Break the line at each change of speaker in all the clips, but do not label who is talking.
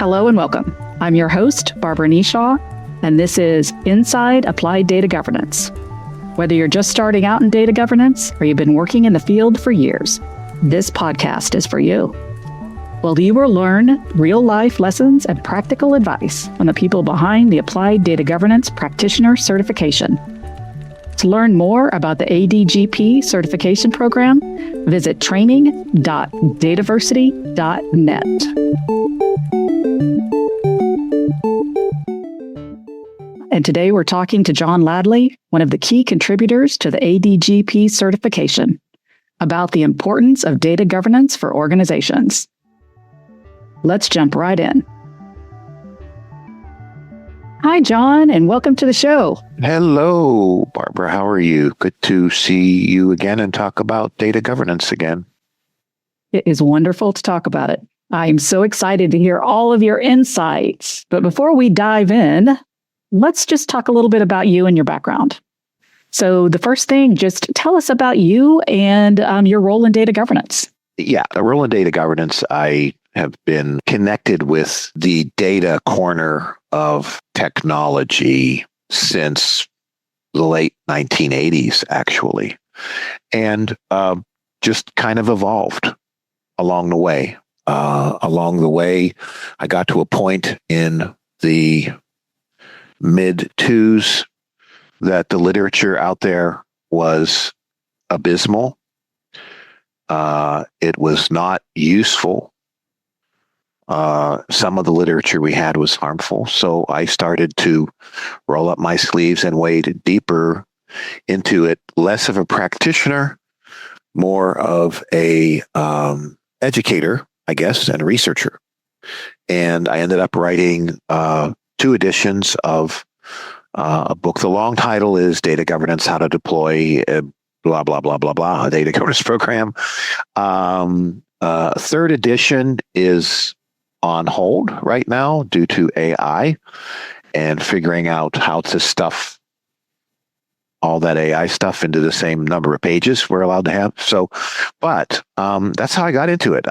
Hello and welcome. I'm your host, Barbara Neshaw, and this is Inside Applied Data Governance. Whether you're just starting out in data governance or you've been working in the field for years, this podcast is for you. Well, you will learn real-life lessons and practical advice from the people behind the Applied Data Governance Practitioner certification. To learn more about the ADGP certification program, visit training.dataversity.net. And today we're talking to John Ladley, one of the key contributors to the ADGP certification, about the importance of data governance for organizations. Let's jump right in. Hi, John, and welcome to the show.
Hello, Barbara. How are you? Good to see you again and talk about data governance again.
It is wonderful to talk about it. I'm so excited to hear all of your insights. But before we dive in, let's just talk a little bit about you and your background. So the first thing, just tell us about you and your role in data governance.
Yeah, the role in data governance, I have been connected with the data corner of technology since the late 1980s, actually, and just kind of evolved along the way. Along the way, I got to a point in the mid-twos that the literature out there was abysmal. It was not useful. Some of the literature we had was harmful. So I started to roll up my sleeves and wade deeper into it, less of a practitioner, more of a educator, I guess, and a researcher. And I ended up writing 2 editions of a book. The long title is Data Governance, How to Deploy blah, blah, blah, blah, blah, a data governance program. 3rd edition is on hold right now due to AI and figuring out how to stuff all that AI stuff into the same number of pages we're allowed to have. So, but that's how I got into it.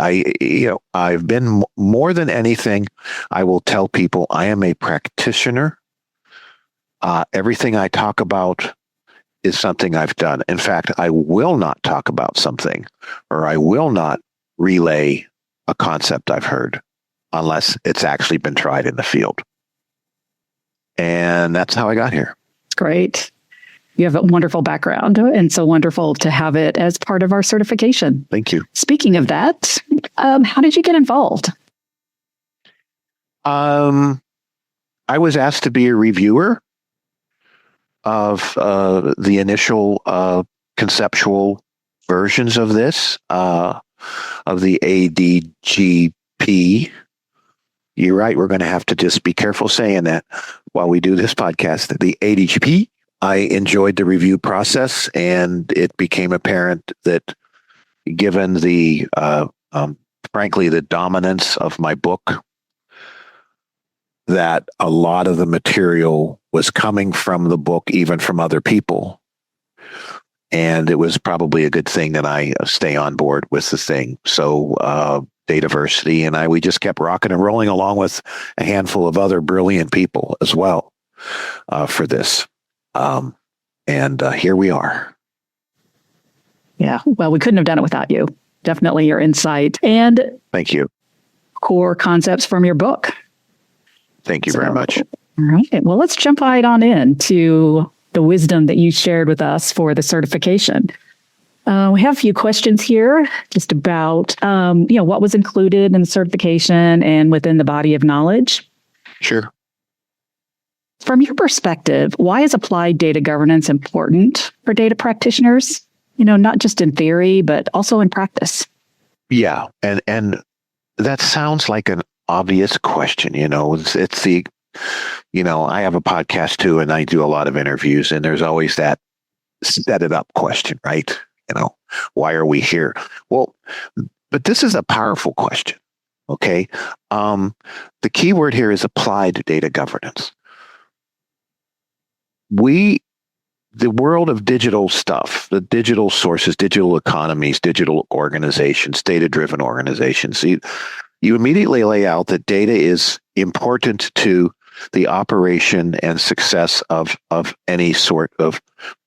I've been more than anything, I will tell people I am a practitioner. Everything I talk about is something I've done. In fact, I will not talk about something, or I will not relay a concept I've heard unless it's actually been tried in the field. And that's how I got here.
Great. You have a wonderful background, and so wonderful to have it as part of our certification.
Thank you.
Speaking of that, how did you get involved?
I was asked to be a reviewer of the initial conceptual versions of this, of the ADGP. You're right. We're going to have to just be careful saying that while we do this podcast. The ADGP, I enjoyed the review process, and it became apparent that given the, frankly, the dominance of my book, that a lot of the material was coming from the book, even from other people. And it was probably a good thing that I stay on board with the thing. So DATAVERSITY and we just kept rocking and rolling along with a handful of other brilliant people as well for this. And here we are.
Yeah, well, we couldn't have done it without you. Definitely your insight and
thank you.
Core concepts from your book.
Thank you very much.
All right. Well, let's jump right on into the wisdom that you shared with us for the certification. We have a few questions here just about, what was included in the certification and within the body of knowledge.
Sure.
From your perspective, why is applied data governance important for data practitioners? Not just in theory, but also in practice.
Yeah. And that sounds like an obvious question. It's the, I have a podcast too, and I do a lot of interviews, and there's always that set it up question, right? Why are we here? Well, but this is a powerful question. Okay. The key word here is applied data governance. The world of digital stuff, the digital sources, digital economies, digital organizations, data-driven organizations, you immediately lay out that data is important to the operation and success of any sort of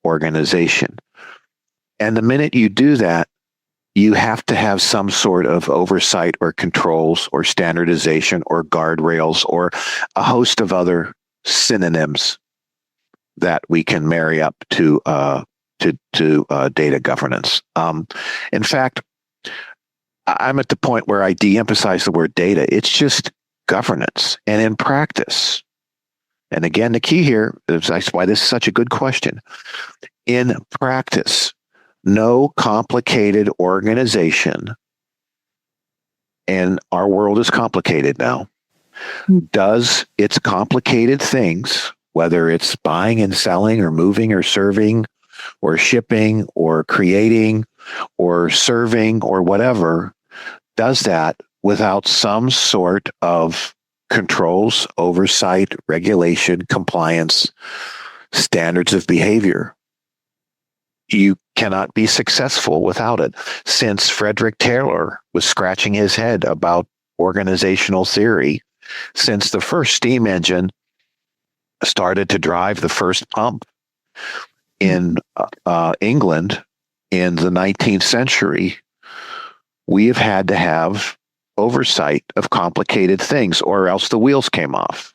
organization. And the minute you do that, you have to have some sort of oversight or controls or standardization or guardrails or a host of other synonyms that we can marry up to data governance. In fact, I'm at the point where I de-emphasize the word data. It's just governance. And in practice, and again, the key here is why this is such a good question. In practice, no complicated organization, and our world is complicated now, does its complicated things, whether it's buying and selling or moving or serving or shipping or creating or serving or whatever, does that without some sort of controls, oversight, regulation, compliance, standards of behavior. You cannot be successful without it. Since Frederick Taylor was scratching his head about organizational theory, since the first steam engine started to drive the first pump in England in the 19th century, we have had to have oversight of complicated things, or else the wheels came off.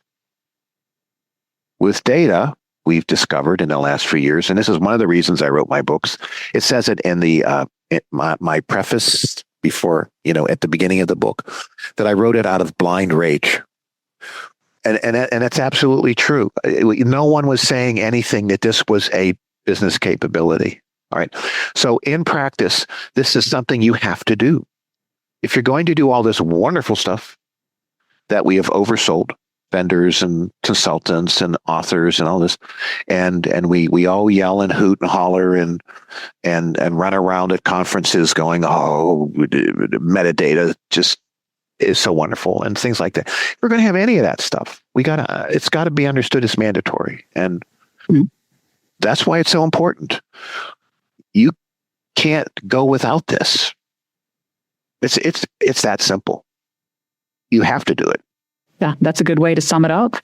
With data, we've discovered in the last few years, and this is one of the reasons I wrote my books. It says it in the my preface before, at the beginning of the book, that I wrote it out of blind rage. And it's absolutely true. No one was saying anything that this was a business capability. All right. So in practice, this is something you have to do. If you're going to do all this wonderful stuff that we have oversold, vendors and consultants and authors and all this, and we all yell and hoot and holler and run around at conferences going, oh, metadata just is so wonderful and things like that. If we're going to have any of that stuff, it's got to be understood as mandatory, and that's why it's so important. You can't go without this. It's that simple. You have to do it.
Yeah, that's a good way to sum it up.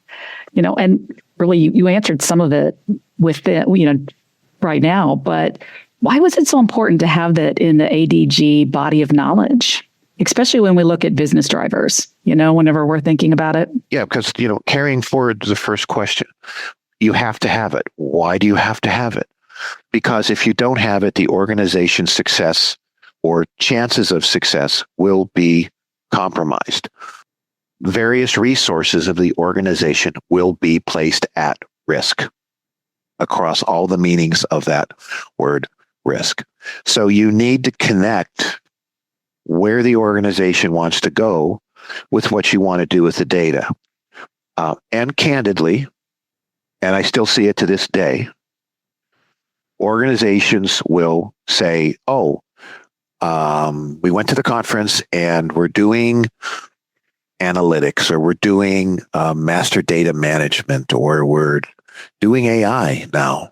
And really you answered some of it with the, right now, but why was it so important to have that in the ADG body of knowledge, especially when we look at business drivers, whenever we're thinking about it?
Yeah, because, carrying forward the first question, you have to have it. Why do you have to have it? Because if you don't have it, the organization's success or chances of success will be compromised. Various resources of the organization will be placed at risk across all the meanings of that word risk. So you need to connect where the organization wants to go with what you want to do with the data. And candidly, and I still see it to this day, organizations will say, we went to the conference and we're doing analytics, or we're doing master data management, or we're doing AI now.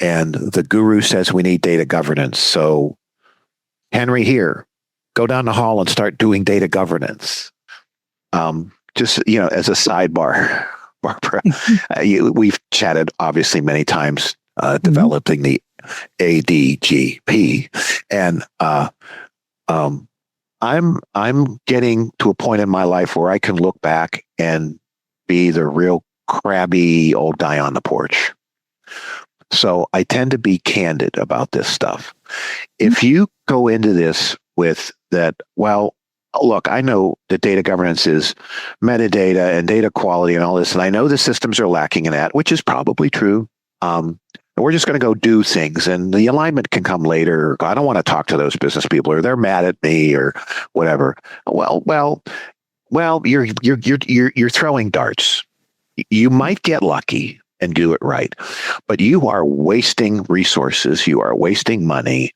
And the guru says we need data governance. So, Henry, here, go down the hall and start doing data governance. Just, as a sidebar, Barbara, we've chatted obviously many times developing the ADGP, and I'm getting to a point in my life where I can look back and be the real crabby old guy on the porch. So I tend to be candid about this stuff. If you go into this with that, well, look, I know that data governance is metadata and data quality and all this, and I know the systems are lacking in that, which is probably true. And we're just going to go do things, and the alignment can come later. I don't want to talk to those business people, or they're mad at me, or whatever. Well, you're throwing darts. You might get lucky and do it right, but you are wasting resources. You are wasting money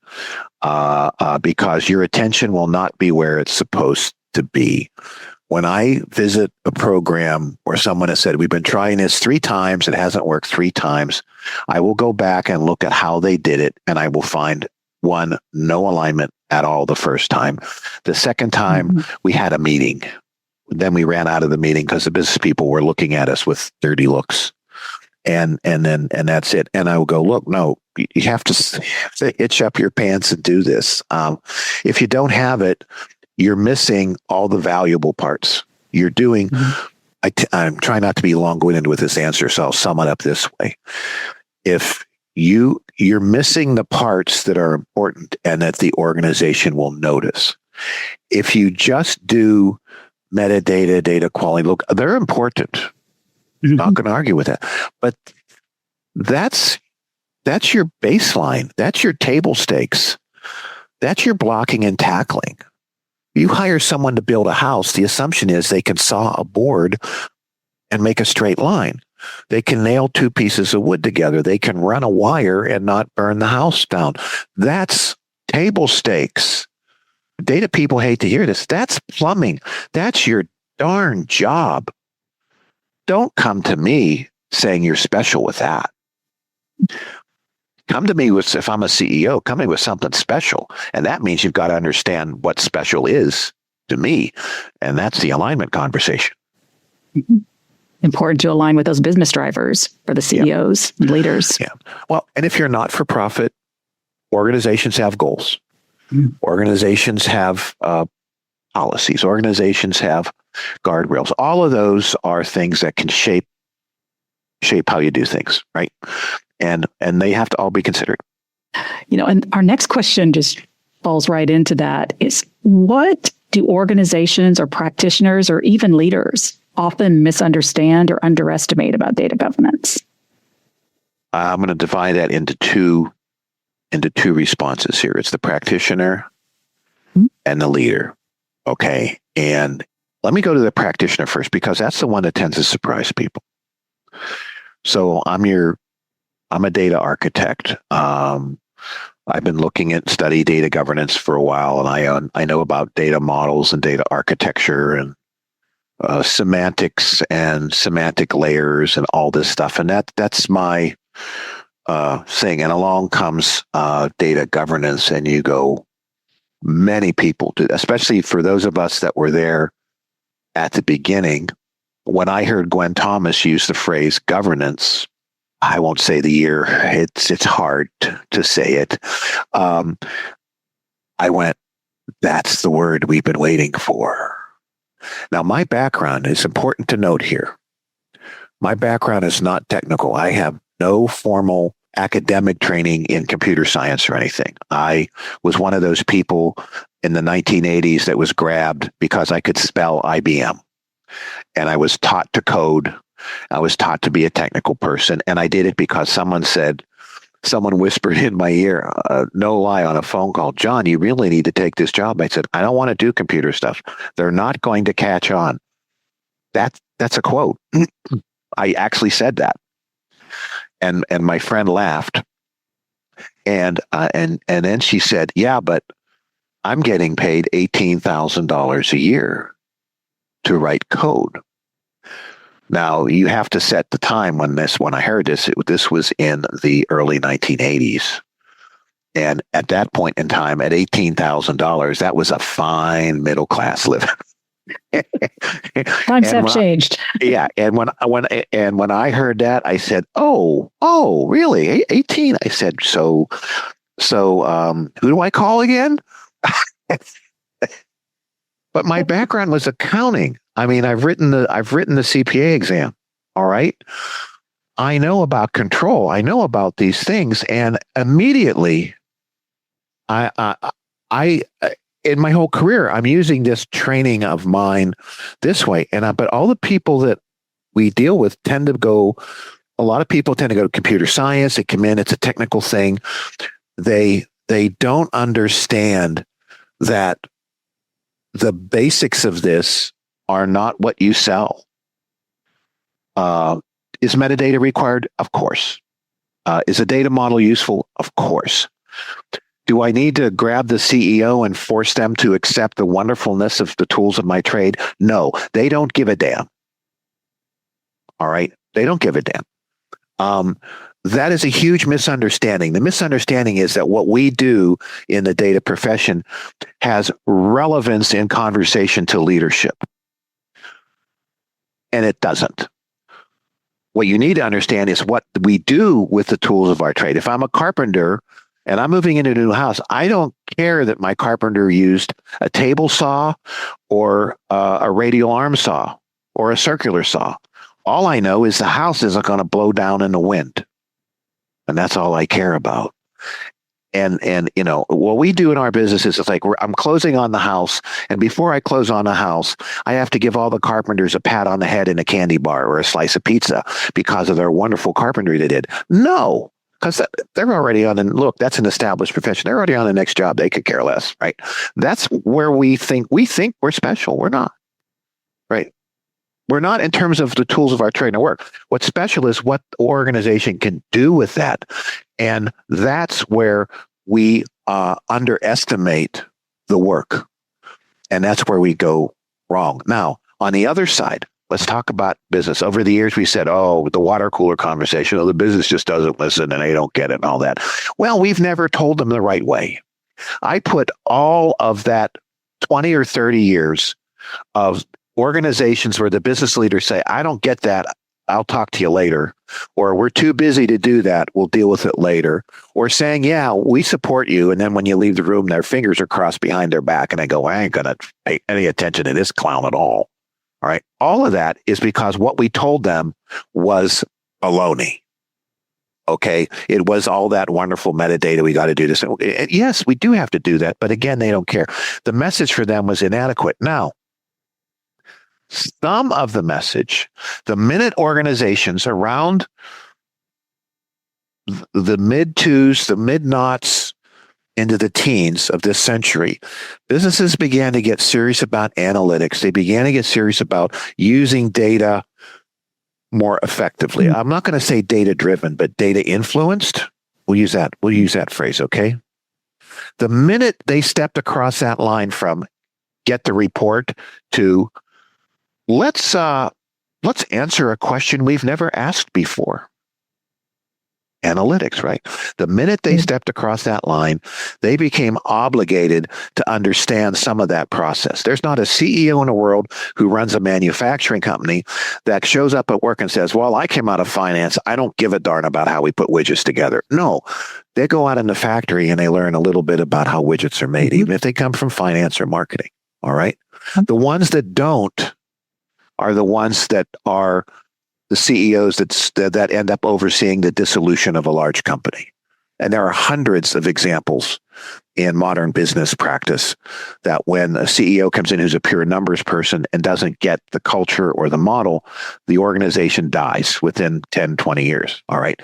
because your attention will not be where it's supposed to be. When I visit a program where someone has said, we've been trying this 3 times, it hasn't worked 3 times, I will go back and look at how they did it, and I will find 1, no alignment at all the first time. The second time we had a meeting. Then we ran out of the meeting because the business people were looking at us with dirty looks. And that's it. And I would go, look, no, you have to itch up your pants and do this. If you don't have it, you're missing all the valuable parts. You're doing, I'm trying not to be long-winded with this answer, so I'll sum it up this way. If you're missing the parts that are important and that the organization will notice. If you just do metadata, data quality, look, they're important. Not going to argue with that. But that's your baseline. That's your table stakes. That's your blocking and tackling. You hire someone to build a house, the assumption is they can saw a board and make a straight line. They can nail two pieces of wood together. They can run a wire and not burn the house down. That's table stakes. Data people hate to hear this. That's plumbing. That's your darn job. Don't come to me saying you're special with that. Come to me with, if I'm a CEO, come to me with something special. And that means you've got to understand what special is to me. And that's the alignment conversation.
Important to align with those business drivers for the CEOs and leaders.
Yeah. Well, and if you're not for profit, organizations have goals. Organizations have policies. Organizations have guardrails. All of those are things that can shape how you do things, right? And they have to all be considered.
And our next question just falls right into that is, what do organizations or practitioners or even leaders often misunderstand or underestimate about data governance?
I'm going to divide that into two responses here. It's the practitioner and the leader. Okay. And let me go to the practitioner first, because that's the one that tends to surprise people. So I'm a data architect. I've been looking at study data governance for a while, and I know about data models and data architecture and semantics and semantic layers and all this stuff. And that's my thing. And along comes data governance, and you go, many people do, especially for those of us that were there at the beginning. When I heard Gwen Thomas use the phrase governance, I won't say the year, it's hard to say it. I went, that's the word we've been waiting for. Now, my background is important to note here. My background is not technical. I have no formal academic training in computer science or anything. I was one of those people in the 1980s that was grabbed because I could spell IBM. And I was taught to code. I was taught to be a technical person. And I did it because someone whispered in my ear, no lie, on a phone call, John, you really need to take this job. I said, I don't want to do computer stuff. They're not going to catch on. That's a quote. I actually said that. And my friend laughed. And then she said, yeah, but I'm getting paid $18,000 a year to write code. Now, you have to set the time when I heard this. This was in the early 1980s. And at that point in time, at $18,000, that was a fine middle-class living.
Times have changed.
Yeah, and when I heard that, I said, "Oh, really? 18?" I said, "So, who do I call again?" But my background was accounting. I mean, I've written the CPA exam. All right, I know about control. I know about these things, and immediately, I in my whole career, I'm using this training of mine this way. But all the people that we deal with tend to go, a lot of people tend to go to computer science. They come in, it's a technical thing. They don't understand that the basics of this are not what you sell. Is metadata required? Of course. Is a data model useful? Of course. Do I need to grab the CEO and force them to accept the wonderfulness of the tools of my trade? No, they don't give a damn. All right? They don't give a damn. that is a huge misunderstanding. The misunderstanding is that what we do in the data profession has relevance in conversation to leadership. And it doesn't. What you need to understand is what we do with the tools of our trade. If I'm a carpenter and I'm moving into a new house, I don't care that my carpenter used a table saw or a radial arm saw or a circular saw. All I know is the house isn't going to blow down in the wind. And that's all I care about. And what we do in our business is it's like I'm closing on the house. And before I close on the house, I have to give all the carpenters a pat on the head and a candy bar or a slice of pizza because of their wonderful carpentry they did. No, because they're already on. And look, that's an established profession. They're already on the next job. They could care less, right? That's where we think we're special. We're not, right? We're not in terms of the tools of our trade and work. What's special is what the organization can do with that. And that's where we underestimate the work. And that's where we go wrong. Now, on the other side, let's talk about business. Over the years, we said, the water cooler conversation, the business just doesn't listen and they don't get it and all that. Well, we've never told them the right way. I put all of that 20 or 30 years of organizations where the business leaders say, I don't get that, I'll talk to you later, or we're too busy to do that, we'll deal with it later, or saying, yeah, we support you, and then when you leave the room, their fingers are crossed behind their back, and I go, I ain't going to pay any attention to this clown at all. All right. All of that is because what we told them was baloney. Okay. It was all that wonderful metadata. We got to do this. Yes, we do have to do that. But again, they don't care. The message for them was inadequate. Now, some of the message, the minute organizations around the mid-twos, the mid-noughts, into the teens of this century, businesses began to get serious about analytics. They began to get serious about using data more effectively. I'm not going to say data-driven, but data-influenced. We'll use that phrase, okay? The minute they stepped across that line from get the report to let's answer a question we've never asked before. Analytics, right? The minute they stepped across that line, they became obligated to understand some of that process. There's not a CEO in the world who runs a manufacturing company that shows up at work and says, well, I came out of finance. I don't give a darn about how we put widgets together. No, they go out in the factory and they learn a little bit about how widgets are made, even if they come from finance or marketing. All right. The ones that don't are the ones that are the CEOs that end up overseeing the dissolution of a large company. And there are hundreds of examples in modern business practice that when a CEO comes in who's a pure numbers person and doesn't get the culture or the model, the organization dies within 10, 20 years. All right.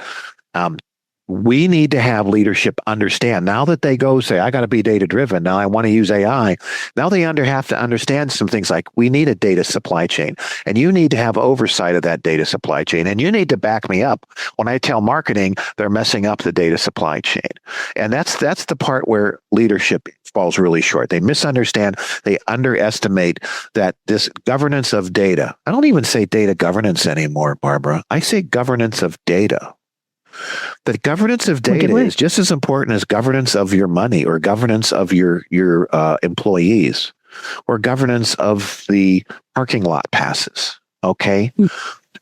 We need to have leadership understand now that they go say, I got to be data driven. Now I want to use AI. Now they have to understand some things like we need a data supply chain and you need to have oversight of that data supply chain. And you need to back me up when I tell marketing they're messing up the data supply chain. And that's the part where leadership falls really short. They misunderstand. They underestimate that this governance of data. I don't even say data governance anymore, Barbara. I say governance of data. The governance of data is just as important as governance of your money or governance of your employees or governance of the parking lot passes, okay?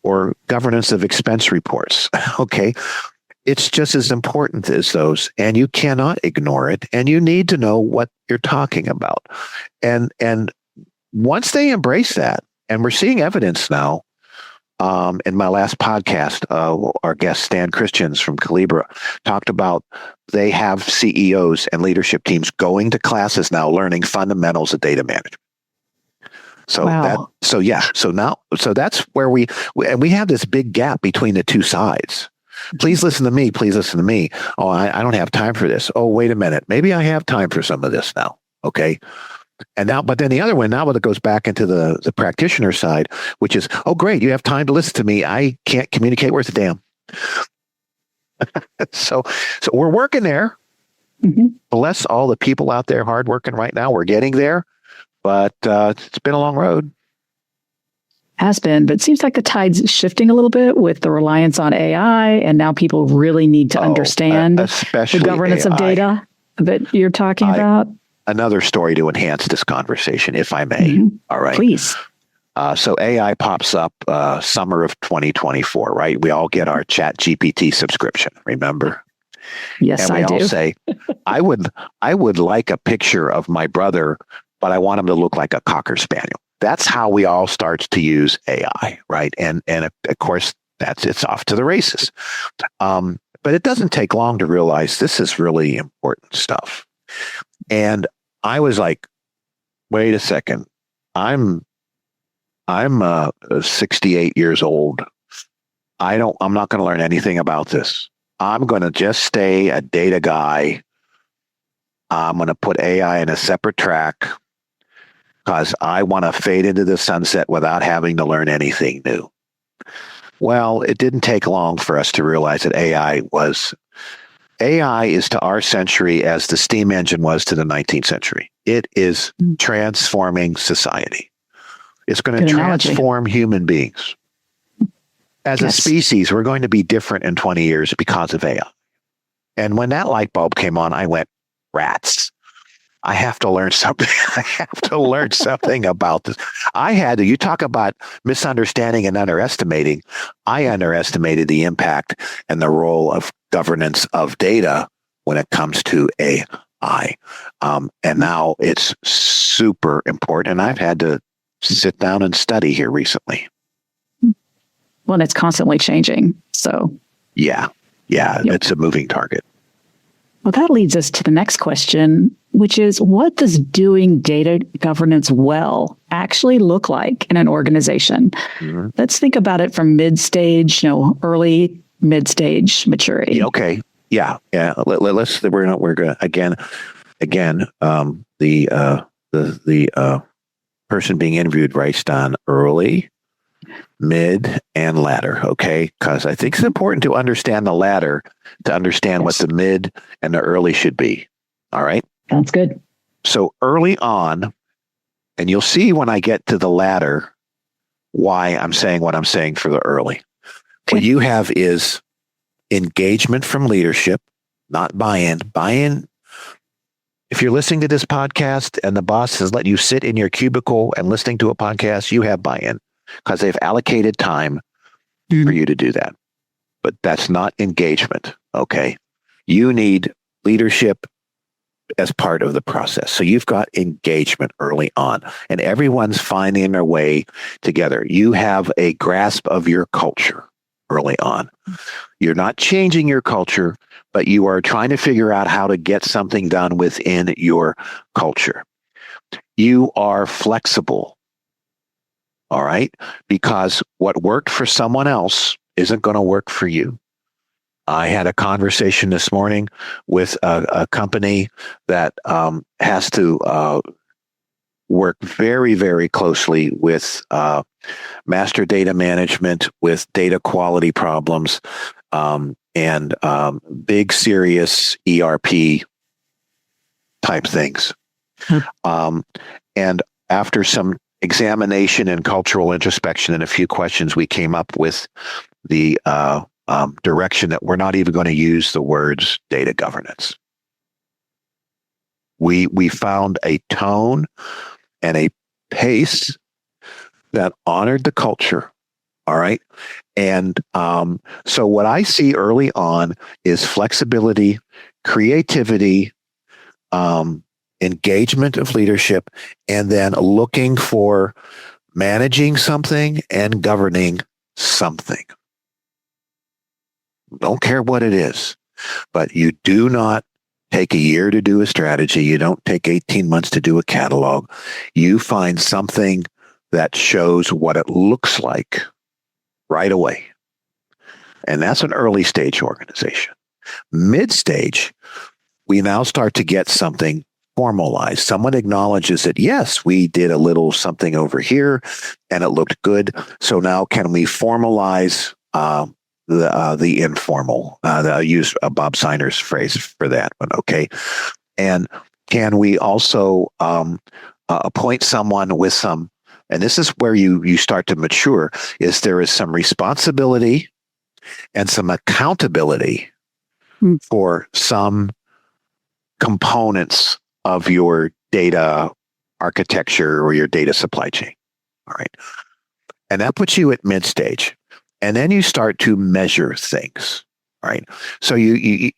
Or governance of expense reports, okay? It's just as important as those, and you cannot ignore it, and you need to know what you're talking about. And once they embrace that, and we're seeing evidence now, in my last podcast, our guest Stan Christians from Calibra talked about they have CEOs and leadership teams going to classes now, learning fundamentals of data management. So
wow.
So that's where we have this big gap between the two sides. Please listen to me. Please listen to me. Oh, I don't have time for this. Oh, wait a minute. Maybe I have time for some of this now. Okay. And now, but then the other one, now it goes back into the practitioner side, which is, oh, great, you have time to listen to me. I can't communicate worth a damn. So we're working there. Mm-hmm. Bless all the people out there hard working right now. We're getting there, but it's been a long road.
Has been, but it seems like the tide's shifting a little bit with the reliance on AI, and now people really need to understand
especially
the governance
AI.
of data that you're talking about.
Another story to enhance this conversation, if I may.
Mm-hmm.
All right.
Please.
So AI pops up summer of 2024, right? We all get our ChatGPT subscription, remember?
Yes,
and we
I
all
do.
say, I would like a picture of my brother, but I want him to look like a Cocker Spaniel. That's how we all start to use AI, right? And of course, it's off to the races. But it doesn't take long to realize this is really important stuff. And I was like, wait a second, I'm 68 years old. I'm not going to learn anything about this. I'm going to just stay a data guy. I'm going to put AI in a separate track because I want to fade into the sunset without having to learn anything new. Well, it didn't take long for us to realize that AI is to our century as the steam engine was to the 19th century. It is transforming society. It's going to transform human beings. As a species, we're going to be different in 20 years because of AI. And when that light bulb came on, I went, rats. I have to learn something. I have to learn something about this. You talk about misunderstanding and underestimating. I underestimated the impact and the role of governance of data when it comes to AI. And now it's super important. And I've had to sit down and study here recently.
Well, and it's constantly changing. So
yeah, It's a moving target.
Well, that leads us to the next question, which is, what does doing data governance well actually look like in an organization? Mm-hmm. Let's think about it from mid-stage, early, mid-stage maturity.
Okay. Yeah. We're going to the person being interviewed writes down early, mid, and latter, okay? Because I think it's important to understand the latter to understand what the mid and the early should be. All right?
Sounds good.
So early on, and you'll see when I get to the latter why I'm saying what I'm saying for the early. Okay. What you have is engagement from leadership, not buy-in. Buy-in, if you're listening to this podcast and the boss has let you sit in your cubicle and listening to a podcast, you have buy-in because they've allocated time for you to do that. But that's not engagement, okay? You need leadership as part of the process. So you've got engagement early on, and everyone's finding their way together. You have a grasp of your culture early on. You're not changing your culture, but you are trying to figure out how to get something done within your culture. You are flexible, all right? Because what worked for someone else isn't going to work for you. I had a conversation this morning with a company that has to work very, very closely with master data management, with data quality problems, and big, serious ERP type things. And after some examination and cultural introspection and a few questions, we came up with the direction that we're not even going to use the words data governance. We found a tone and a pace that honored the culture. All right. And so what I see early on is flexibility, creativity, engagement of leadership, and then looking for managing something and governing something. Don't care what it is, but you do not take a year to do a strategy. You don't take 18 months to do a catalog. You find something that shows what it looks like right away. And that's an early stage organization. Mid stage, we now start to get something formalized. Someone acknowledges that, yes, we did a little something over here and it looked good. So now can we formalize the informal? I'll use Bob Siner's phrase for that one, okay? And can we also appoint someone with some and this is where you start to mature, is there is some responsibility and some accountability for some components of your data architecture or your data supply chain. All right. And that puts you at mid stage. And then you start to measure things. All right. So you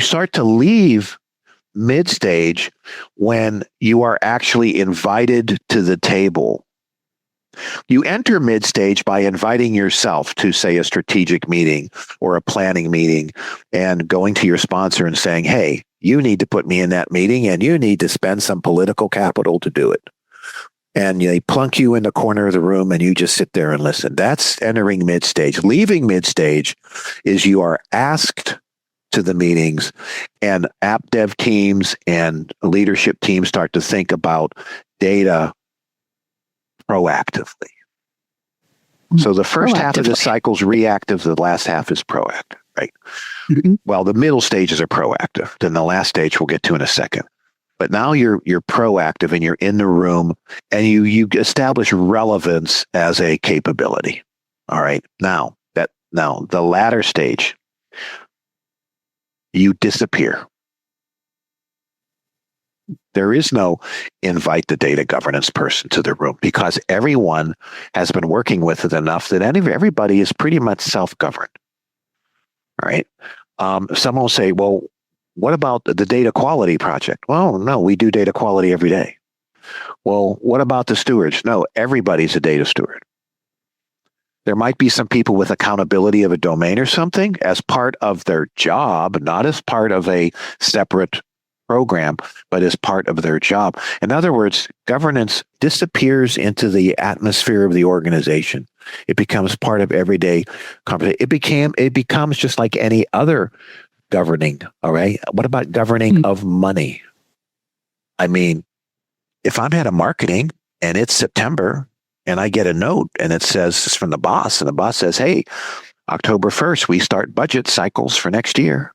start to leave mid stage when you are actually invited to the table. You enter mid stage by inviting yourself to, say, a strategic meeting or a planning meeting and going to your sponsor and saying, hey, you need to put me in that meeting and you need to spend some political capital to do it. And they plunk you in the corner of the room and you just sit there and listen. That's entering mid stage. Leaving mid stage is you are asked to the meetings, and app dev teams and leadership teams start to think about data proactively. So the first half of the cycle is reactive, the last half is proactive, right? Mm-hmm. Well, the middle stages are proactive. Then the last stage we'll get to in a second. But now you're proactive and you're in the room and you establish relevance as a capability. All right. Now the latter stage, you disappear. There is no invite the data governance person to the room because everyone has been working with it enough that everybody is pretty much self-governed. All right. Someone will say, well, what about the data quality project? Well, no, we do data quality every day. Well, what about the stewards? No, everybody's a data steward. There might be some people with accountability of a domain or something as part of their job, not as part of a separate program, but as part of their job. In other words, governance disappears into the atmosphere of the organization. It becomes part of everyday conversation. It becomes just like any other governing. All right. What about governing of money? I mean, if I'm head of marketing and it's September and I get a note and it says it's from the boss and the boss says, hey, October 1st, we start budget cycles for next year.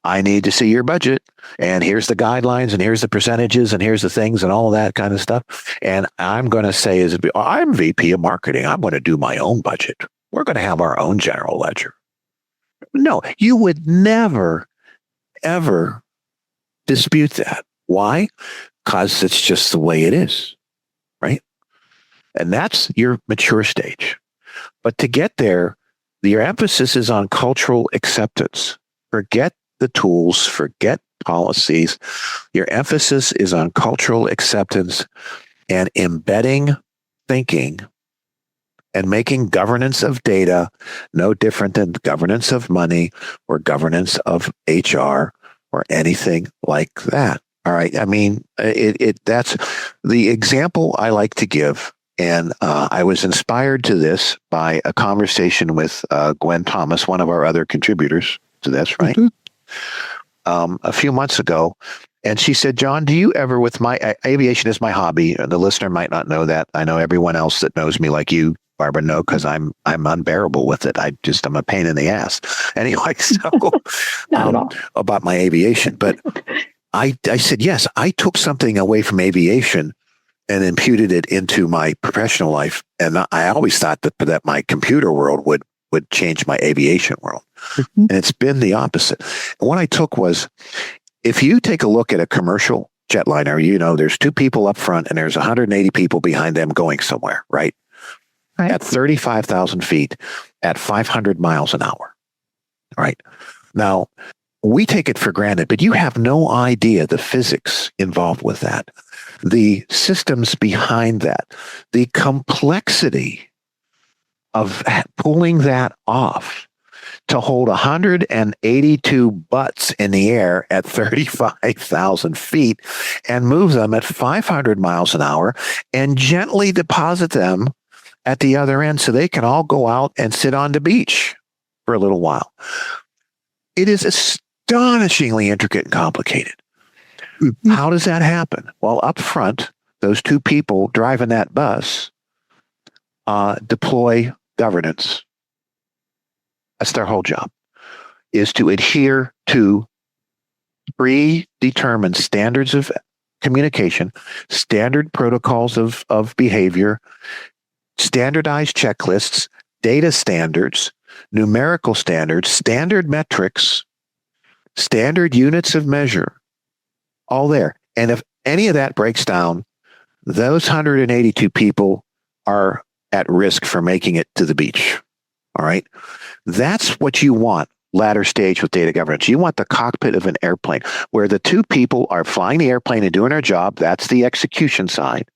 I need to see your budget and here's the guidelines and here's the percentages and here's the things and all that kind of stuff. And I'm going to say, I'm VP of marketing. I'm going to do my own budget. We're going to have our own general ledger. No, you would never, ever dispute that. Why? Because it's just the way it is, right? And that's your mature stage. But to get there, your emphasis is on cultural acceptance. Forget the tools, forget policies. Your emphasis is on cultural acceptance and embedding thinking and making governance of data no different than governance of money or governance of HR or anything like that. All right. I mean, that's the example I like to give. And I was inspired to this by a conversation with Gwen Thomas, one of our other contributors to this, right? Mm-hmm. A few months ago. And she said, John, do you ever, with my aviation is my hobby. The listener might not know that. I know everyone else that knows me like you, Barbara, know, because I'm unbearable with it. I'm a pain in the ass. Anyway, so about my aviation. But I said, yes, I took something away from aviation and imputed it into my professional life. And I always thought that my computer world would change my aviation world. Mm-hmm. And it's been the opposite. And what I took was, if you take a look at a commercial jetliner, there's two people up front and there's 180 people behind them going somewhere, right? At 35,000 feet at 500 miles an hour, right? Now, we take it for granted, but you have no idea the physics involved with that, the systems behind that, the complexity of pulling that off to hold 182 butts in the air at 35,000 feet and move them at 500 miles an hour and gently deposit them at the other end so they can all go out and sit on the beach for a little while. It is astonishingly intricate and complicated. Mm-hmm. How does that happen? Well, up front, those two people driving that bus deploy governance. That's their whole job, is to adhere to predetermined standards of communication, standard protocols of behavior, standardized checklists, data standards, numerical standards, standard metrics, standard units of measure, all there. And if any of that breaks down, those 182 people are at risk for making it to the beach. All right. That's what you want latter stage with data governance. You want the cockpit of an airplane where the two people are flying the airplane and doing their job. That's the execution side.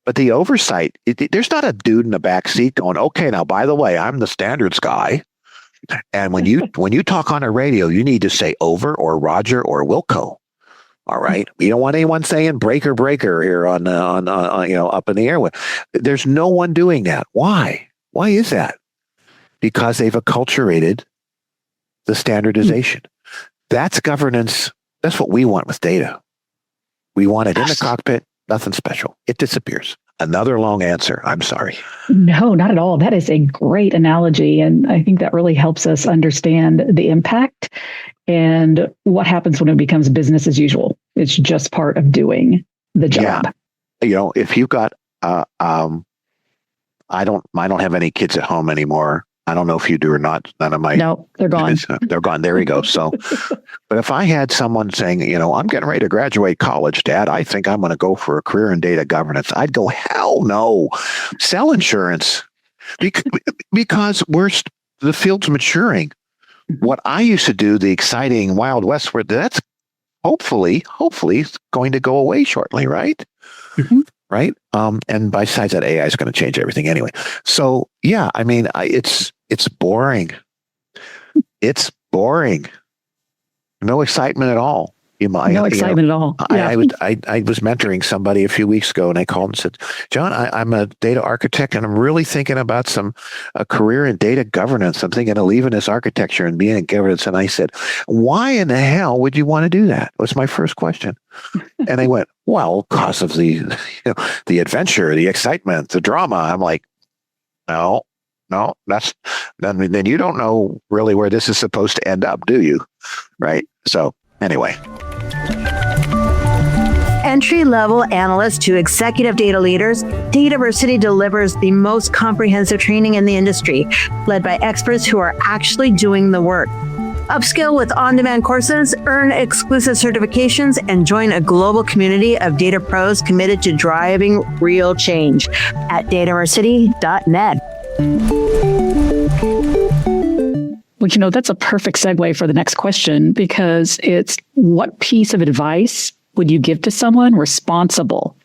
But the oversight, there's not a dude in the back seat going, okay, now, by the way, I'm the standards guy. And when you talk on a radio, you need to say over or Roger or Wilco. All right. We don't want anyone saying breaker here on up in the airway. There's no one doing that. Why? Why is that? Because they've acculturated the standardization. That's governance. That's what we want with data. We want it in the cockpit. Nothing special. It disappears. Another long answer. I'm sorry.
No, not at all. That is a great analogy. And I think that really helps us understand the impact and what happens when it becomes business as usual. It's just part of doing the job.
Yeah. If you've got, I don't have any kids at home anymore. I don't know if you do or not. None of my
No, they're gone.
They're gone. There we go. So, but if I had someone saying, I'm getting ready to graduate college, Dad, I think I'm going to go for a career in data governance, I'd go, hell no, sell insurance because the field's maturing. What I used to do, the exciting Wild West, where that's hopefully going to go away shortly, right? Mm-hmm. Right. And besides that, AI is going to change everything anyway. So yeah, I mean, it's boring. It's boring. No excitement at all.
No excitement at all. Yeah.
I was mentoring somebody a few weeks ago, and I called and said, John, I'm a data architect, and I'm really thinking about a career in data governance. I'm thinking of leaving this architecture and being in governance. And I said, why in the hell would you want to do that? Was my first question. And they went, well, because of the adventure, the excitement, the drama. I'm like, no, then you don't know really where this is supposed to end up, do you? Right. So anyway.
Entry-level analysts to executive data leaders, DATAVERSITY delivers the most comprehensive training in the industry, led by experts who are actually doing the work. Upskill with on-demand courses, earn exclusive certifications, and join a global community of data pros committed to driving real change at dataversity.net.
Well, that's a perfect segue for the next question, because it's what piece of advice would you give to someone responsible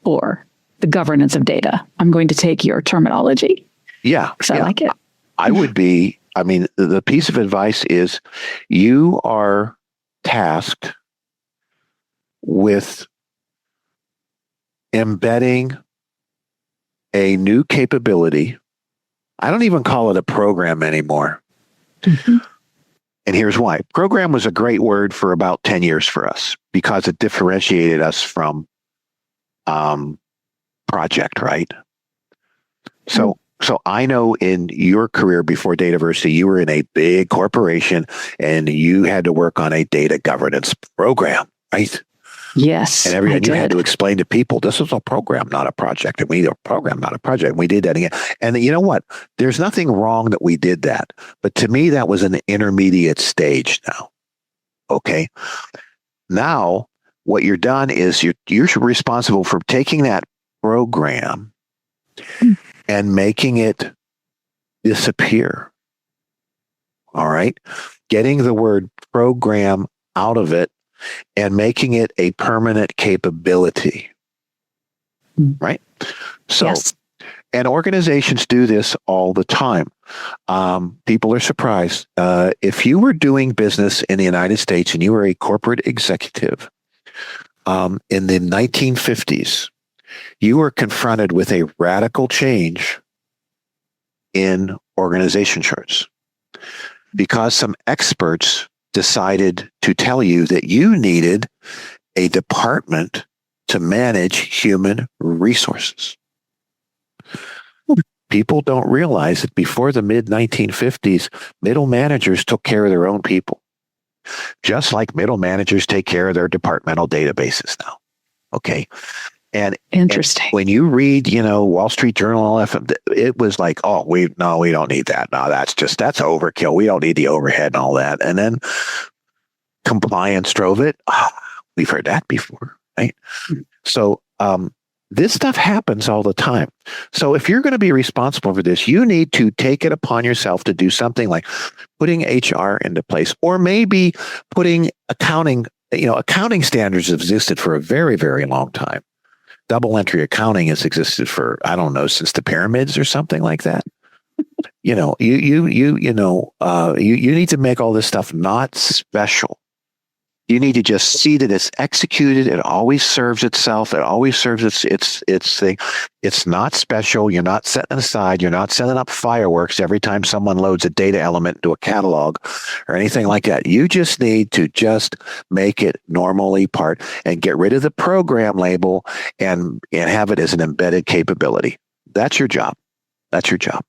for the governance of data? I'm going to take your terminology.
Yeah.
Because I like it.
I would be, the piece of advice is you are tasked with embedding a new capability. I don't even call it a program anymore. Mm-hmm. And here's why. Program was a great word for about 10 years for us because it differentiated us from project, right? So I know in your career before DATAVERSITY, you were in a big corporation and you had to work on a data governance program, right?
Yes.
And you had to explain to people, this is a program, not a project. And we need a program, not a project. And we did that again. And you know what? There's nothing wrong that we did that. But to me, that was an intermediate stage now. Okay. Now, what you're done is you're responsible for taking that program and making it disappear. All right. Getting the word program out of it and making it a permanent capability, right? So, yes. And organizations do this all the time. People are surprised. If you were doing business in the United States and you were a corporate executive in the 1950s, you were confronted with a radical change in organization charts because some experts decided to tell you that you needed a department to manage human resources. People don't realize that before the mid-1950s, middle managers took care of their own people, just like middle managers take care of their departmental databases now. Okay. And
Interesting.
when you read, Wall Street Journal, all that, it was like, oh, we don't need that. No, that's overkill. We don't need the overhead and all that. And then compliance drove it. Oh, we've heard that before, right? So this stuff happens all the time. So if you're going to be responsible for this, you need to take it upon yourself to do something like putting HR into place, or maybe putting accounting. Accounting standards have existed for a very, very long time. Double entry accounting has existed for, I don't know, since the pyramids or something like that. You need to make all this stuff not special. You need to just see that it's executed. It always serves itself. It always serves its thing. It's not special. You're not setting it aside. You're not setting up fireworks every time someone loads a data element into a catalog or anything like that. You just need to just make it normally part and get rid of the program label and have it as an embedded capability. That's your job. That's your job.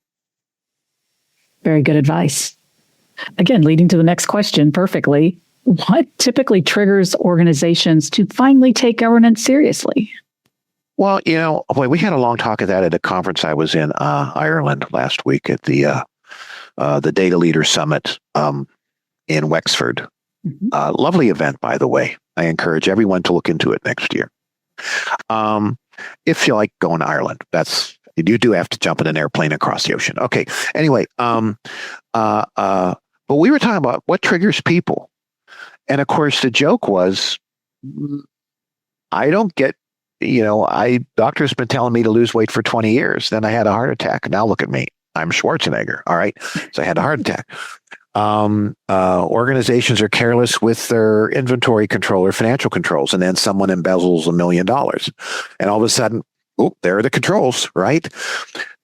Very good advice. Again, leading to the next question perfectly. What typically triggers organizations to finally take governance seriously?
Well, we had a long talk of that at a conference I was in Ireland last week at the Data Leader Summit in Wexford. Mm-hmm. Lovely event, by the way. I encourage everyone to look into it next year. If you like going to Ireland, you do have to jump in an airplane across the ocean. Okay. Anyway, but we were talking about what triggers people. And of course, the joke was, I don't get, doctor's been telling me to lose weight for 20 years. Then I had a heart attack. Now look at me. I'm Schwarzenegger. All right. So I had a heart attack. Organizations are careless with their inventory control or financial controls. And then someone embezzles $1 million. And all of a sudden, there are the controls, right?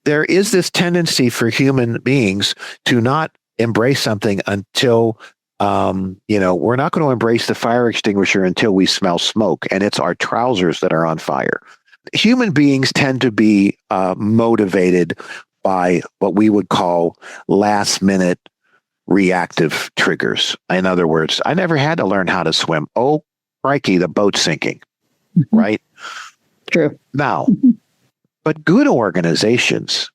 There is this tendency for human beings to not embrace something until we're not going to embrace the fire extinguisher until we smell smoke, and it's our trousers that are on fire. Human beings tend to be motivated by what we would call last-minute reactive triggers. In other words, I never had to learn how to swim. Oh, crikey, the boat's sinking, right?
True.
Now, but good organizations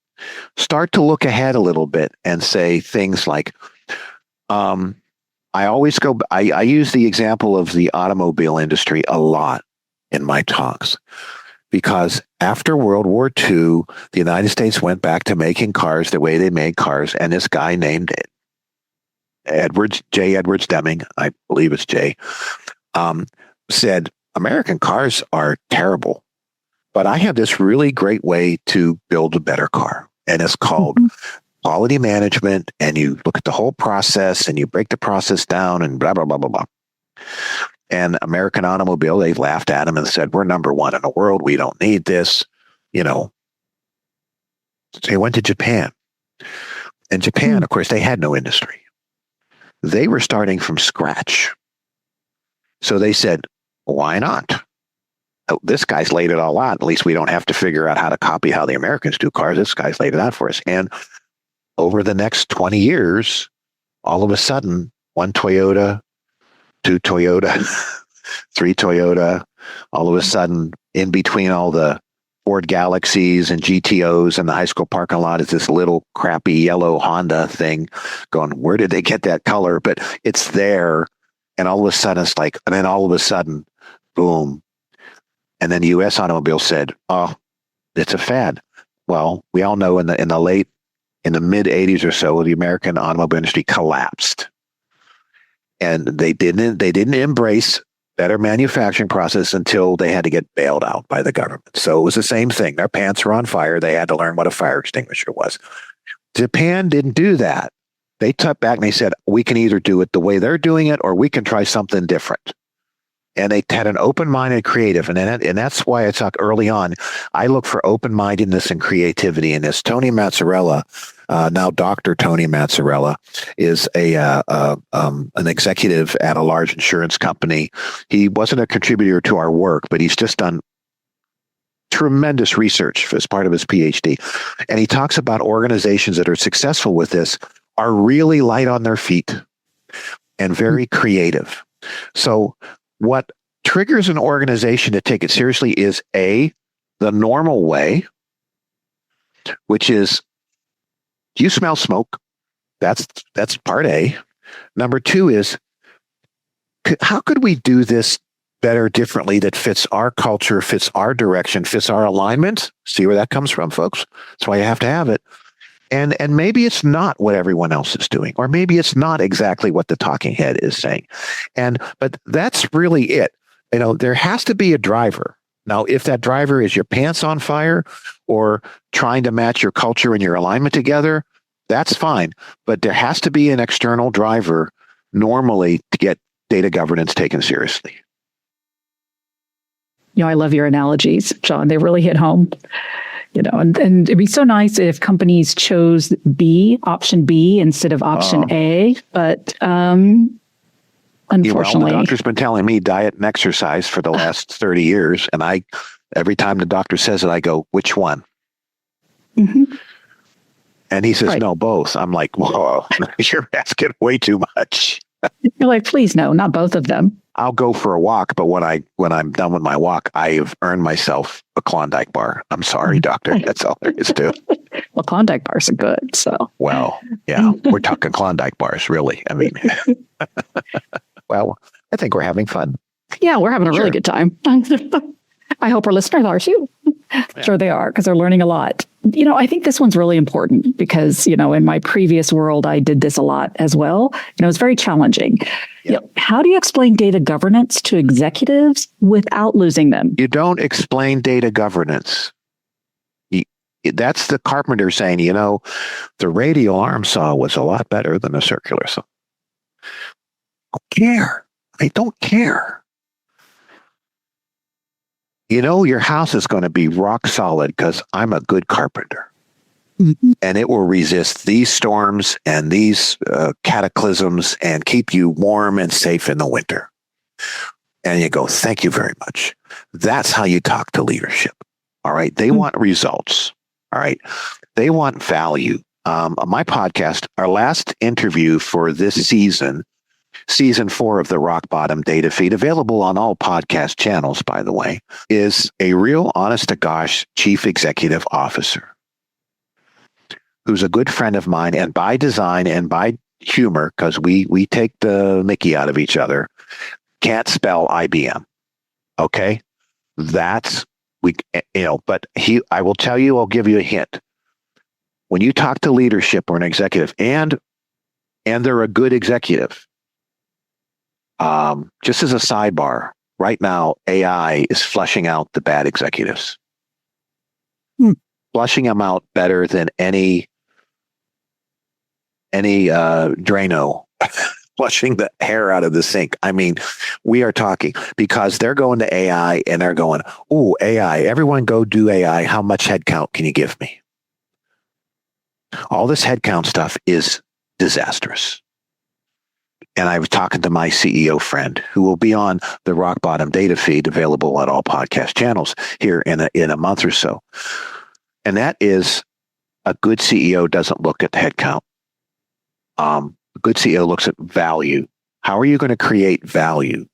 start to look ahead a little bit and say things like, I use the example of the automobile industry a lot in my talks, because after World War II, the United States went back to making cars the way they made cars. And this guy named J. Edwards Deming, I believe it's J, said, American cars are terrible, but I have this really great way to build a better car. And it's called quality management, and you look at the whole process and you break the process down and blah, blah, blah, blah, blah. And American Automobile, they laughed at him and said, we're number one in the world. We don't need this. They went to Japan. And Japan, of course, they had no industry. They were starting from scratch. So they said, why not? Oh, this guy's laid it all out. At least we don't have to figure out how to copy how the Americans do cars. This guy's laid it out for us. And over the next 20 years, all of a sudden, one Toyota, two Toyota, three Toyota, all of a sudden, in between all the Ford Galaxies and GTOs and the high school parking lot is this little crappy yellow Honda thing going, where did they get that color? But it's there. And all of a sudden, it's like, and then all of a sudden, boom. And then the U.S. Automobile said, oh, it's a fad. Well, we all know in the mid 80s or so, the American automobile industry collapsed. And they didn't embrace better manufacturing process until they had to get bailed out by the government. So it was the same thing. Their pants were on fire. They had to learn what a fire extinguisher was. Japan didn't do that. They took back and they said, we can either do it the way they're doing it, or we can try something different. And they had an open-minded creative. And that's why I talk early on. I look for open-mindedness and creativity in this. Tony Mazzarella, now Dr. Tony Mazzarella, is an executive at a large insurance company. He wasn't a contributor to our work, but he's just done tremendous research as part of his PhD. And he talks about organizations that are successful with this are really light on their feet and very creative. So what triggers an organization to take it seriously is A, the normal way, which is, do you smell smoke? That's part A. Number 2 is, how could we do this better, differently, that fits our culture, fits our direction, fits our alignment? See where that comes from, folks? That's why you have to have it. And maybe it's not what everyone else is doing, or maybe it's not exactly what the talking head is saying. But that's really it. There has to be a driver. Now, if that driver is your pants on fire or trying to match your culture and your alignment together, that's fine. But there has to be an external driver normally to get data governance taken seriously.
I love your analogies, John. They really hit home. And it'd be so nice if companies chose option B instead of option A. But unfortunately,
the doctor's been telling me diet and exercise for the last 30 years. And every time the doctor says it, I go, which one?
Mm-hmm.
And he says,
right.
No, both. I'm like, whoa, you're asking way too much.
You're like, please, no, not both of them.
I'll go for a walk, but when I'm done with my walk, I've earned myself a Klondike bar. I'm sorry, doctor. That's all there is to it.
Well, Klondike bars are good, so.
Well, yeah, we're talking Klondike bars, really. I mean, well, I think we're having fun.
Yeah, we're having a really good time. I hope our listeners are too. Sure they are, because they're learning a lot. I think this one's really important because, in my previous world, I did this a lot as well. It's very challenging.
Yeah.
How do you explain data governance to executives without losing them?
You don't explain data governance. That's the carpenter saying, the radial arm saw was a lot better than a circular saw. I don't care. Your house is going to be rock solid because I'm a good carpenter. Mm-hmm. And it will resist these storms and these cataclysms and keep you warm and safe in the winter. And you go, thank you very much. That's how you talk to leadership. All right. They want results. All right. They want value. My podcast, our last interview for this season 4 of the Rock Bottom Data Feed, available on all podcast channels, by the way, is a real honest-to-gosh chief executive officer who's a good friend of mine, and by design and by humor, because we take the mickey out of each other, can't spell IBM. Okay? But I will tell you, I'll give you a hint. When you talk to leadership or an executive, and they're a good executive, just as a sidebar, right now, AI is flushing out the bad executives. Flushing them out better than any Drano flushing the hair out of the sink. I mean, we are talking because they're going to AI and they're going, oh, AI, everyone go do AI. How much headcount can you give me? All this headcount stuff is disastrous. And I was talking to my CEO friend who will be on the Rock Bottom Data Feed, available at all podcast channels here in a month or so. And that is, a good CEO doesn't look at the headcount. A good CEO looks at value. How are you going to create value?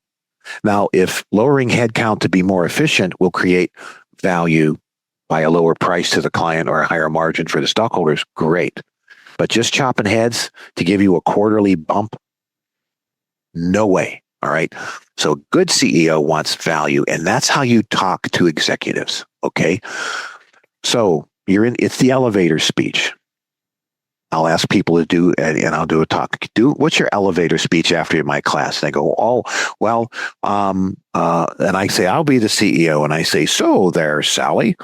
Now, if lowering headcount to be more efficient will create value by a lower price to the client or a higher margin for the stockholders, great. But just chopping heads to give you a quarterly bump, no way. All right. So a good CEO wants value, and that's how you talk to executives. Okay. So it's the elevator speech. I'll ask people to do, and I'll do a talk. What's your elevator speech after my class? And they go, oh, well, and I say, I'll be the CEO. And I say, so there, Sally,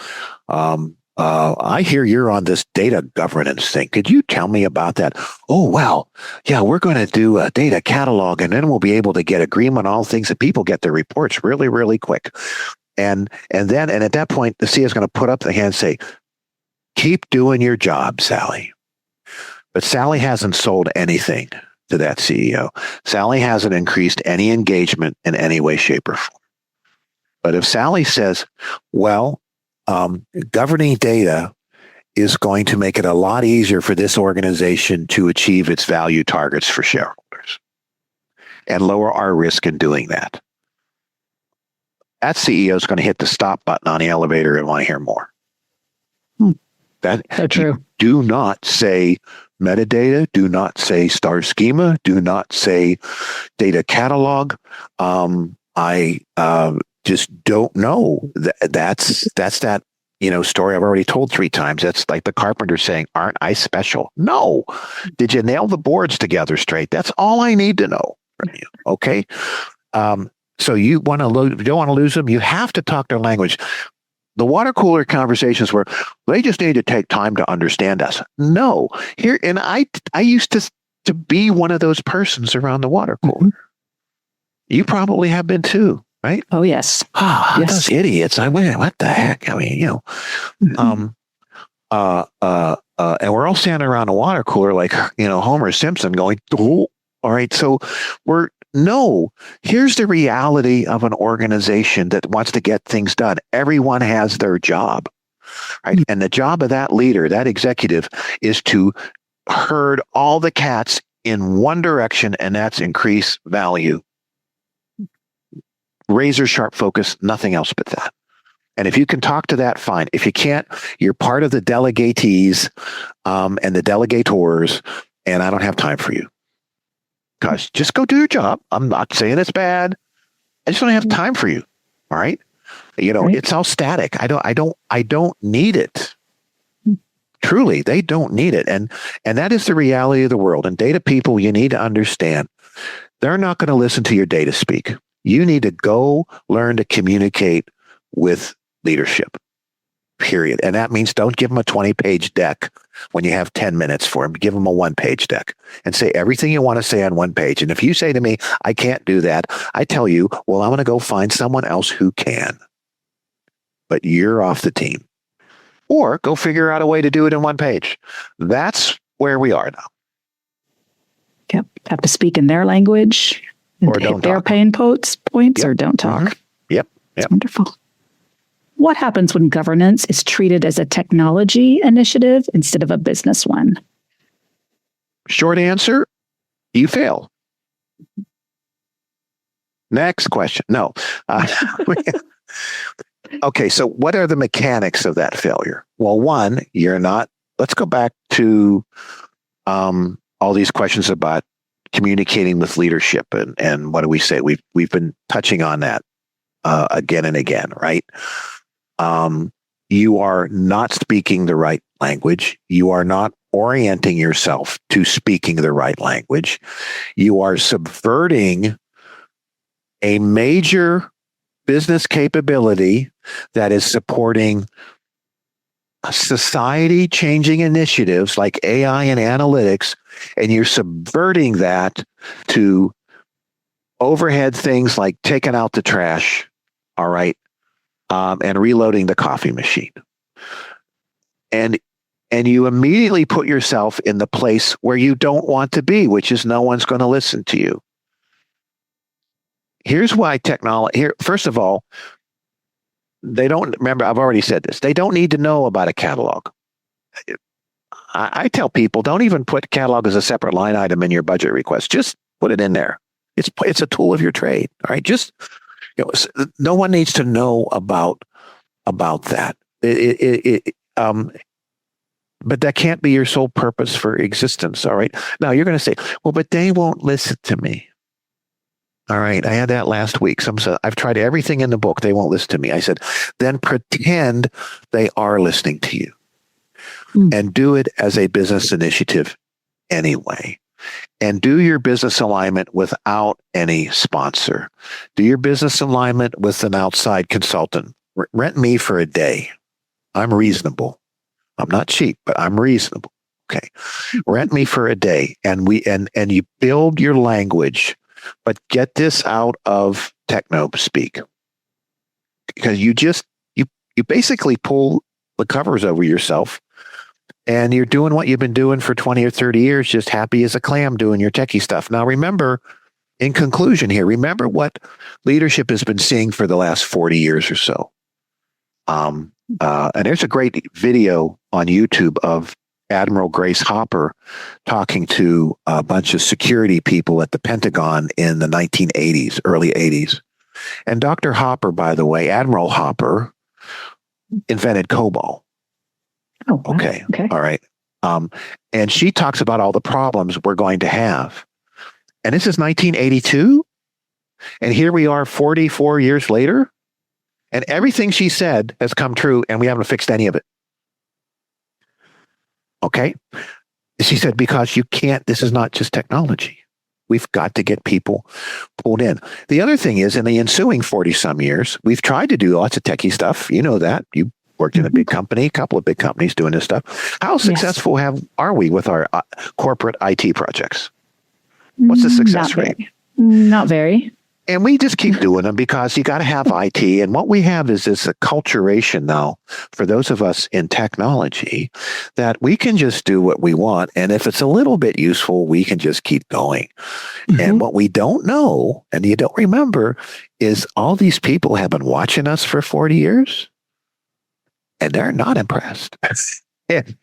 I hear you're on this data governance thing. Could you tell me about that? Oh, well, yeah, we're going to do a data catalog, and then we'll be able to get agreement on all things that people get their reports really, really quick. And at that point, the CEO is going to put up the hand and say, keep doing your job, Sally. But Sally hasn't sold anything to that CEO. Sally hasn't increased any engagement in any way, shape, or form. But if Sally says, well, governing data is going to make it a lot easier for this organization to achieve its value targets for shareholders and lower our risk in doing that. that CEO is going to hit the stop button on the elevator and want to hear more. That
So true.
Do not say metadata. Do not say star schema. Do not say data catalog. I just don't know. That's that story I've already told 3 times. That's like the carpenter saying, "Aren't I special?" No. Did you nail the boards together straight? That's all I need to know from you. Okay. So you don't want to lose them. You have to talk their language. The water cooler conversations where they just need to take time to understand us. No, here, and I used to be one of those persons around the water cooler. Mm-hmm. You probably have been too, right?
Oh yes.
Yes. Those idiots. What the heck? I mean, mm-hmm. And we're all standing around the water cooler like Homer Simpson going, "Oh, all right." So here's the reality of an organization that wants to get things done. Everyone has their job, right? Mm-hmm. And the job of that leader, that executive, is to herd all the cats in one direction, and that's increase value. Razor sharp focus, nothing else but that. And if you can talk to that, fine. If you can't, you're part of the delegatees and the delegators, and I don't have time for you. Because just go do your job. I'm not saying it's bad. I just don't have time for you. All right. Right. It's all static. I don't need it. Truly, they don't need it. And that is the reality of the world. And data people, you need to understand, they're not going to listen to your data speak. You need to go learn to communicate with leadership, period. And that means don't give them a 20-page deck when you have 10 minutes for them. Give them a 1-page deck and say everything you want to say on 1 page. And if you say to me, "I can't do that," I tell you, well, I'm going to go find someone else who can. But you're off the team. Or go figure out a way to do it in 1 page. That's where we are now.
Yep. Have to speak in their language.
Or don't
their
talk.
Pain points,
Yep.
or don't talk.
Mm-hmm. Yep.
That's wonderful. What happens when governance is treated as a technology initiative instead of a business one?
Short answer, you fail. Next question. No. Okay, so what are the mechanics of that failure? Well, one, let's go back to all these questions about communicating with leadership and what do we say? We've been touching on that again and again, right? You are not speaking the right language. You are not orienting yourself to speaking the right language. You are subverting a major business capability that is supporting society changing initiatives like AI and analytics, and you're subverting that to overhead things like taking out the trash, all right, and reloading the coffee machine. And you immediately put yourself in the place where you don't want to be, which is no one's going to listen to you. Here's why first of all, they don't, remember, I've already said this, they don't need to know about a catalog. I tell people, don't even put catalog as a separate line item in your budget request. Just put it in there. It's a tool of your trade. All right. Just, no one needs to know about that. But that can't be your sole purpose for existence. All right. Now you're going to say, well, but they won't listen to me. All right. I had that last week. Some said, I've tried everything in the book. They won't listen to me. I said, then pretend they are listening to you and do it as a business initiative anyway. And do your business alignment without any sponsor. Do your business alignment with an outside consultant. Rent me for a day. I'm reasonable. I'm not cheap, but I'm reasonable. Okay. Rent me for a day. And you build your language. But get this out of techno speak, because you basically pull the covers over yourself and you're doing what you've been doing for 20 or 30 years, just happy as a clam doing your techie stuff. Now, remember, in conclusion here, remember what leadership has been seeing for the last 40 years or so. And there's a great video on YouTube of Admiral Grace Hopper talking to a bunch of security people at the Pentagon in the 1980s, early 80s. And Dr. Hopper, by the way, Admiral Hopper, invented COBOL.
Oh, wow.
Okay. All right. And she talks about all the problems we're going to have. And this is 1982. And here we are 44 years later. And everything she said has come true, and we haven't fixed any of it. Okay. She said, because you can't, this is not just technology. We've got to get people pulled in. The other thing is, in the ensuing 40 some years, we've tried to do lots of techie stuff. You know that. You worked in a big company, a couple of big companies doing this stuff. How successful are we with our corporate IT projects? What's the success rate?
Not very.
And we just keep doing them because you got to have IT. And what we have is this acculturation now for those of us in technology that we can just do what we want. And if it's a little bit useful, we can just keep going. And what we don't know, and you don't remember, is all these people have been watching us for 40 years and they're not impressed. and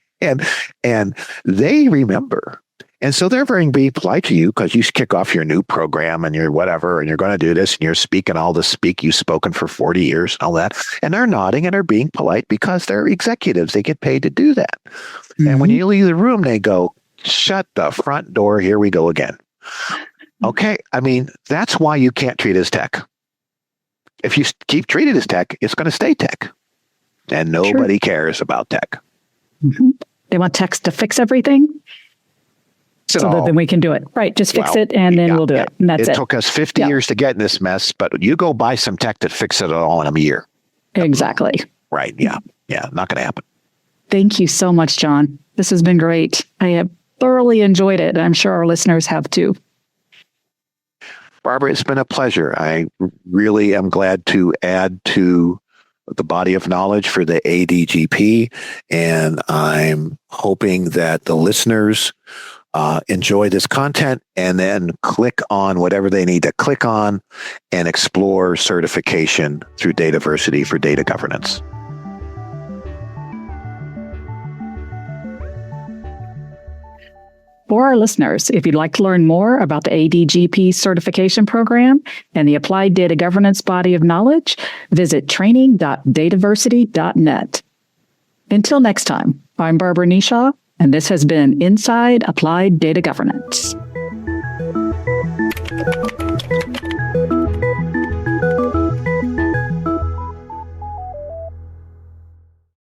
they remember. And so they're very being polite to you because you kick off your new program and you're whatever, and you're going to do this and you're speaking all the speak you've spoken for 40 years and all that. And they're nodding and they're being polite because they're executives. They get paid to do that. And when you leave the room, they go, shut the front door. Here we go again. Okay. I mean, that's why you can't treat it as tech. If you keep treating it as tech, it's going to stay tech. And nobody cares about tech.
They want techs to fix everything. So that then we can do it. Right. Just fix it and then we'll do it. And that's it.
It took us 50 years to get in this mess, but you go buy some tech to fix it all in a year.
Exactly.
Right. Yeah. Yeah. Not going to happen.
Thank you so much, John. This has been great. I have thoroughly enjoyed it. And I'm sure our listeners have too.
Barbara, it's been a pleasure. I really am glad to add to the body of knowledge for the ADGP. And I'm hoping that the listeners enjoy this content and then click on whatever they need to click on and explore certification through DATAVERSITY for data governance.
For our listeners, if you'd like to learn more about the ADGP certification program and the Applied Data Governance body of knowledge, visit training.dataversity.net. Until next time, I'm Barbara Nishaw, and this has been Inside Applied Data Governance.